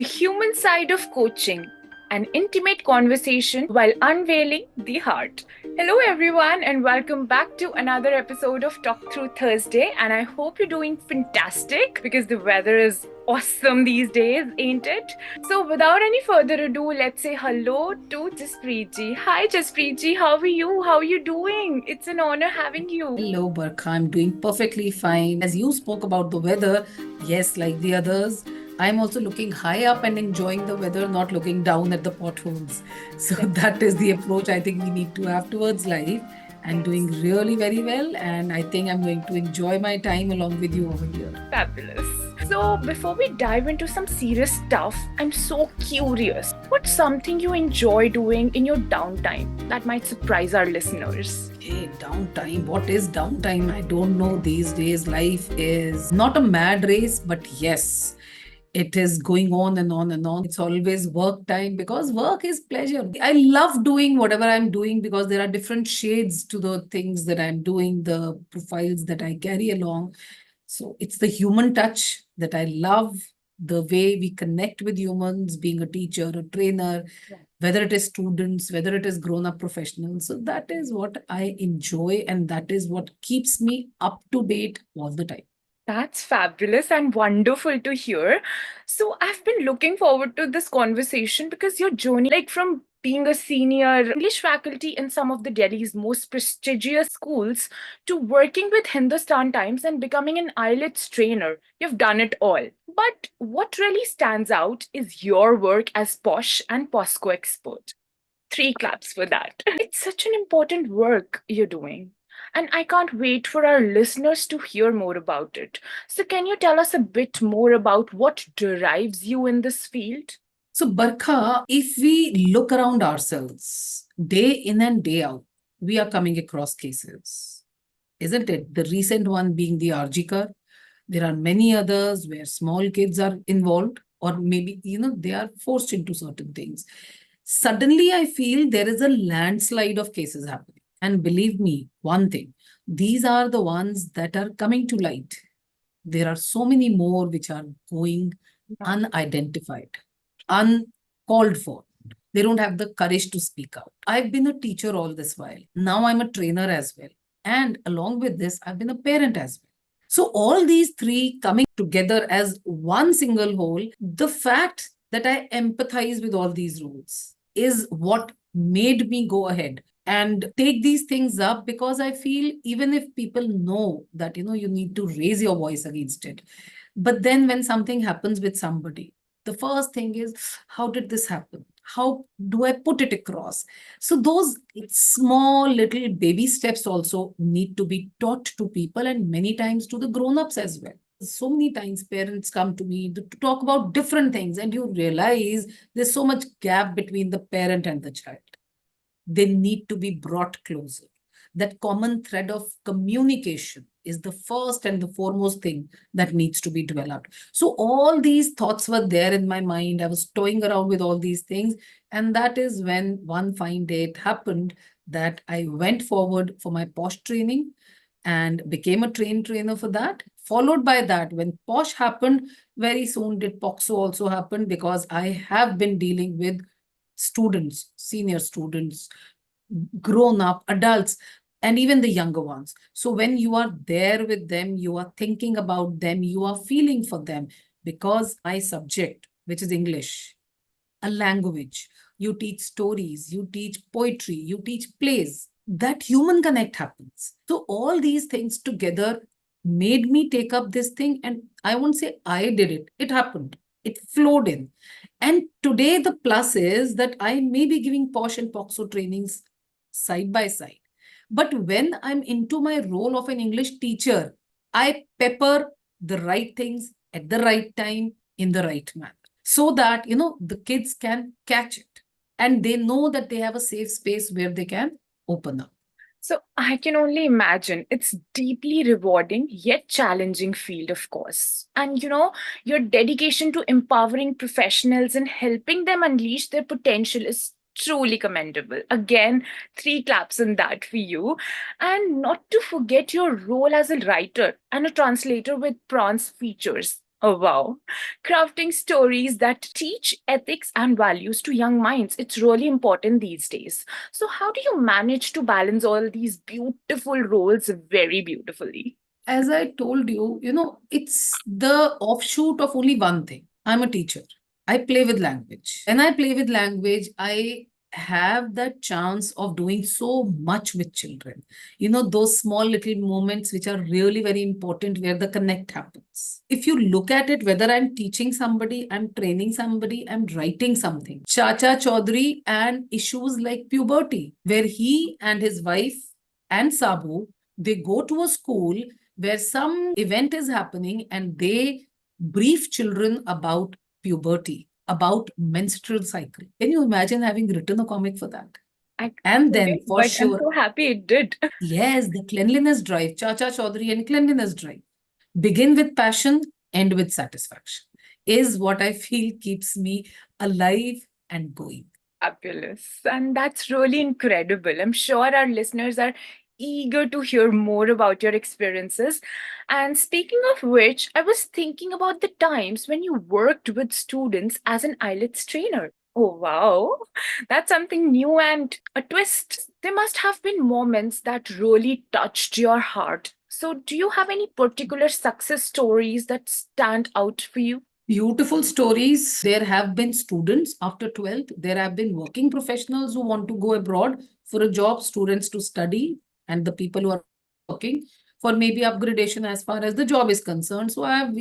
human side of coaching, an intimate conversation while unveiling the heart. Hello, everyone, and welcome back to another episode of Talk Through Thursday. And I hope you're doing fantastic because the weather is awesome these days, ain't it? So, without any further ado, let's say hello to Jaspreet Ji. Hi, Jaspreet Ji, how are you? How are you doing? It's an honor having you. Hello, Barkha. I'm doing perfectly fine. As you spoke about the weather, yes, like the others, I'm also looking high up and enjoying the weather, not looking down at the potholes. So that is the approach I think we need to have towards life. I'm doing really very well, and I think I'm going to enjoy my time along with you over here. Fabulous. So, before we dive into some serious stuff, I'm so curious. What's something you enjoy doing in your downtime that might surprise our listeners? Hey, downtime. What is downtime? I don't know these days. Life is not a mad race, but yes, it is going on and on and on. It's always work time because work is pleasure. I love doing whatever I'm doing because there are different shades to the things that I'm doing, the profiles that I carry along. So it's the human touch that I love, the way we connect with humans, being a teacher, a trainer, whether it is students, whether it is grown up professionals. So that is what I enjoy, and that is what keeps me up to date all the time. That's fabulous and wonderful to hear. So, I've been looking forward to this conversation because your journey, like from being a senior English faculty in some of the Delhi's most prestigious schools to working with Hindustan Times and becoming an IELTS trainer, you've done it all. But what really stands out is your work as POSH and PoCSO expert. Three claps for that. It's such an important work you're doing. And I can't wait for our listeners to hear more about it. So, can you tell us a bit more about what drives you in this field? So, Barkha, if we look around ourselves day in and day out, we are coming across cases, isn't it? The recent one being the RG. There are many others where small kids are involved, or maybe, they are forced into certain things. Suddenly, I feel there is a landslide of cases happening. And believe me, one thing, these are the ones that are coming to light. There are so many more which are going unidentified, uncalled for. They don't have the courage to speak out. I've been a teacher all this while. Now I'm a trainer as well. And along with this, I've been a parent as well. So all these three coming together as one single whole, the fact that I empathize with all these roles is what made me go ahead and take these things up, because I feel even if people know that, you need to raise your voice against it. But then when something happens with somebody, the first thing is, how did this happen? How do I put it across? So those small little baby steps also need to be taught to people, and many times to the grown-ups as well. So many times parents come to me to talk about different things, and you realize there's so much gap between the parent and the child. They need to be brought closer. That common thread of communication is the first and the foremost thing that needs to be developed. So all these thoughts were there in my mind. I was toying around with all these things. And that is when one fine day it happened that I went forward for my POSH training and became a trainer for that. Followed by that, when POSH happened, very soon did POCSO also happen, because I have been dealing with students, senior students, grown up adults, and even the younger ones. So when you are there with them, you are thinking about them, you are feeling for them, because my subject, which is English, a language, you teach stories, you teach poetry, you teach plays, that human connect happens. So all these things together made me take up this thing. And I won't say I did it, it happened, it flowed in. And today the plus is that I may be giving POSH and PoCSO trainings side by side. But when I'm into my role of an English teacher, I pepper the right things at the right time in the right manner, so that, the kids can catch it and they know that they have a safe space where they can open up. So I can only imagine it's deeply rewarding yet challenging field, of course. And your dedication to empowering professionals and helping them unleash their potential is truly commendable. Again, three claps in that for you. And not to forget your role as a writer and a translator with prawns features. Oh, wow. Crafting stories that teach ethics and values to young minds. It's really important these days. So, how do you manage to balance all these beautiful roles very beautifully? As I told you, it's the offshoot of only one thing. I'm a teacher. I play with language. And I play with language, I have that chance of doing so much with children. Those small little moments which are really very important where the connect happens. If you look at it, whether I'm teaching somebody, I'm training somebody, I'm writing something. Chacha Chaudhary and issues like puberty, where he and his wife and Sabu, they go to a school where some event is happening and they brief children about puberty, about menstrual cycle. Can you imagine having written a comic for that? I And then couldn't, for but I'm sure, so happy it did. yes, the cleanliness drive, Chacha Chaudhary and cleanliness drive. Begin with passion, end with satisfaction is what I feel keeps me alive and going. Fabulous. And that's really incredible. I'm sure our listeners are eager to hear more about your experiences. And speaking of which, I was thinking about the times when you worked with students as an IELTS trainer. Oh, wow. That's something new and a twist. There must have been moments that really touched your heart. So, do you have any particular success stories that stand out for you? Beautiful stories. There have been students after 12th. There have been working professionals who want to go abroad for a job, students to study, and the people who are working for maybe upgradation as far as the job is concerned. So I have,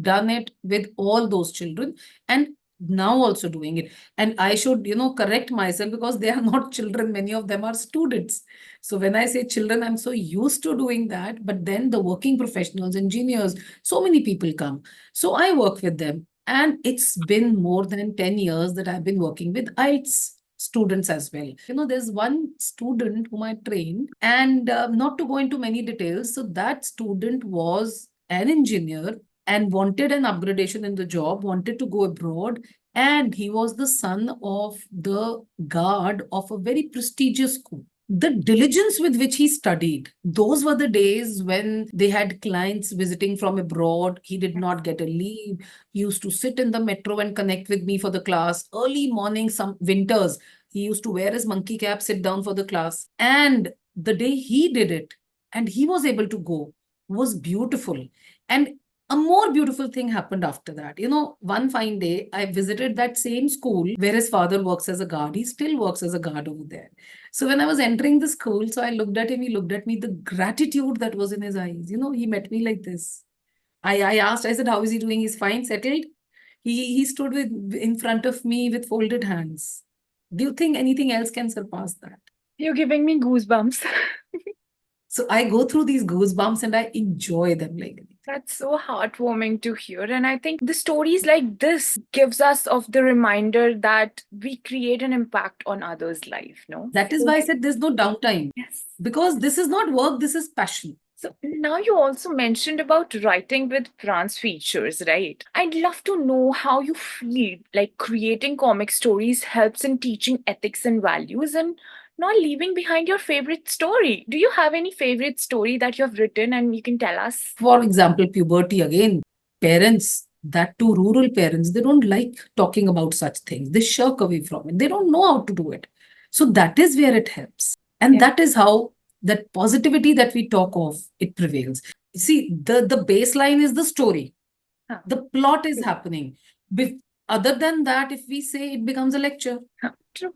done it with all those children and now also doing it. And I should, correct myself because they are not children. Many of them are students. So when I say children, I'm so used to doing that. But then the working professionals, engineers, so many people come. So I work with them. And it's been more than 10 years that I've been working with IELTS students as well. There's one student whom I trained, and not to go into many details. So that student was an engineer and wanted an upgradation in the job, wanted to go abroad. And he was the son of the guard of a very prestigious school. The diligence with which he studied, those were the days when they had clients visiting from abroad. He did not get a leave. He used to sit in the metro and connect with me for the class. Early morning, some winters, he used to wear his monkey cap, sit down for the class. And the day he did it and he was able to go was beautiful. And a more beautiful thing happened after that. One fine day, I visited that same school where his father works as a guard. He still works as a guard over there. So when I was entering the school, so I looked at him, he looked at me, the gratitude that was in his eyes. He met me like this. I asked, I said, how is he doing? He's fine, settled. He stood in front of me with folded hands. Do you think anything else can surpass that? You're giving me goosebumps. So I go through these goosebumps and I enjoy them like That's so heartwarming to hear. And I think the stories like this gives us of the reminder that we create an impact on others' life, no? that is why I said there's no downtime. Yes. Because this is not work, this is passion. So now you also mentioned about writing with trans features, right? I'd love to know how you feel like creating comic stories helps in teaching ethics and values and not leaving behind your favorite story. Do you have any favorite story that you have written and you can tell us? For example, puberty again, parents, that too rural parents, they don't like talking about such things. They shirk away from it. They don't know how to do it. So that is where it helps. And Yeah. that is how that positivity that we talk of, it prevails. See, the baseline is the story. Huh. The plot is happening. Other than that, if we say it becomes a lecture. True.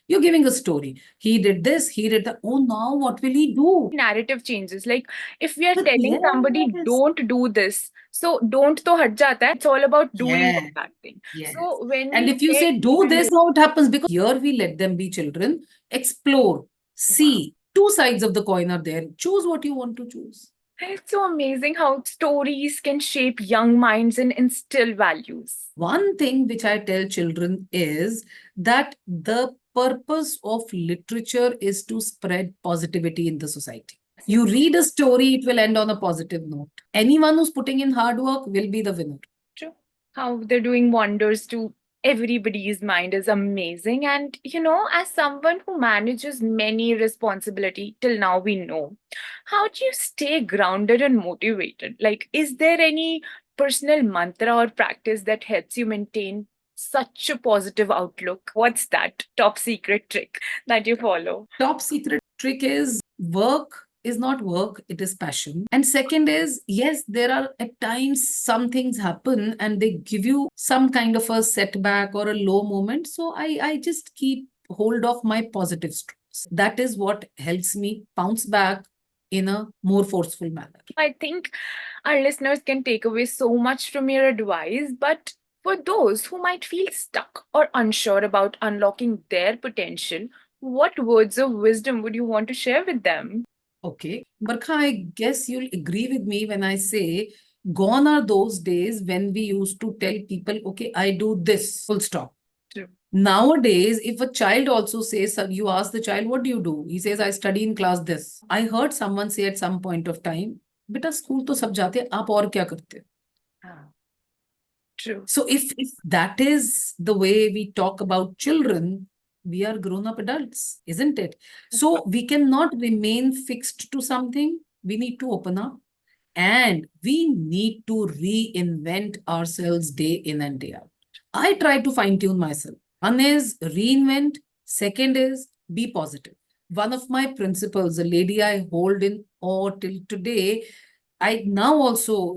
You're giving a story. He did this, he did that. Oh, now what will he do? Narrative changes. Like if we are But telling somebody, yes, don't do this. So don't to hat jata hai. It's all about doing yes, that thing. yes. So when And we if you say say do this, now it happens because here we let them be children, explore, wow, see. Two sides of the coin are there. Choose what you want to choose. it's so amazing how stories can shape young minds and instill values. One thing which I tell children is that the purpose of literature is to spread positivity in the society. You read a story, it will end on a positive note. Anyone who's putting in hard work will be the winner. True. How they're doing wonders to everybody's mind is amazing. And, as someone who manages many responsibility till now, we know, how do you stay grounded and motivated? Like, is there any personal mantra or practice that helps you maintain such a positive outlook? What's that top secret trick that you follow? Top secret trick is work is not work, it is passion. And second is, yes, there are at times some things happen and they give you some kind of a setback or a low moment. So I just keep hold of my positive strokes. That is what helps me bounce back in a more forceful manner. I think our listeners can take away so much from your advice, but for those who might feel stuck or unsure about unlocking their potential, what words of wisdom would you want to share with them? Okay. Barkha, I guess you'll agree with me when I say gone are those days when we used to tell people, okay, I do this, full stop. True. Nowadays, if a child also says, you ask the child, what do you do? He says, I study in class this. I heard someone say at some point of time, beta school to sab jate, aap aur kya karte ho? Ah, true. So if that is the way we talk about children, we are grown-up adults, isn't it? So we cannot remain fixed to something. We need to open up and we need to reinvent ourselves day in and day out. I try to fine-tune myself. One is reinvent. Second is be positive. One of my principles, a lady I hold in awe till today, I now also,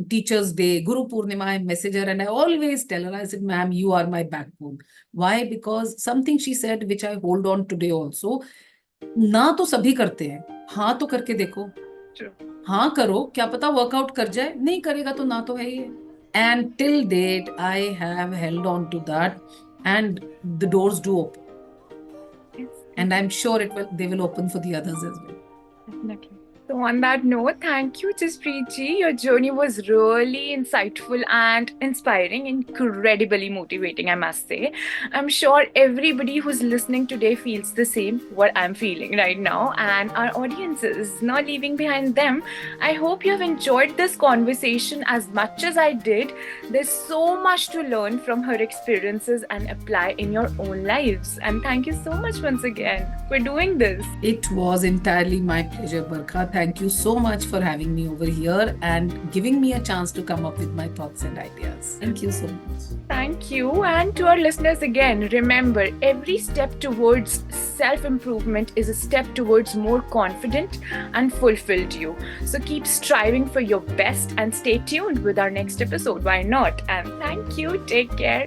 Teachers' Day, Guru Purnima, I message her and I always tell her, I said, ma'am, you are my backbone. Why? Because something she said, which I hold on today also, ना तो सभी करते हैं, हाँ तो करके देखो, हाँ करो, क्या पता वर्कआउट कर जाए, नहीं करेगा तो ना तो है ही है. And till date, I have held on to that and the doors do open. Yes. And I'm sure they will open for the others as well. Definitely. So on that note, thank you, Jaspreet Ji. Your journey was really insightful and inspiring, incredibly motivating, I must say. I'm sure everybody who's listening today feels the same, what I'm feeling right now, and our audience is not leaving behind them. I hope you have enjoyed this conversation as much as I did. There's so much to learn from her experiences and apply in your own lives. And thank you so much once again for doing this. It was entirely my pleasure, Barkha. Thank you so much for having me over here and giving me a chance to come up with my thoughts and ideas. Thank you so much. Thank you. And to our listeners again, remember, every step towards self-improvement is a step towards more confident and fulfilled you. So keep striving for your best and stay tuned with our next episode. Why not? And thank you. Take care.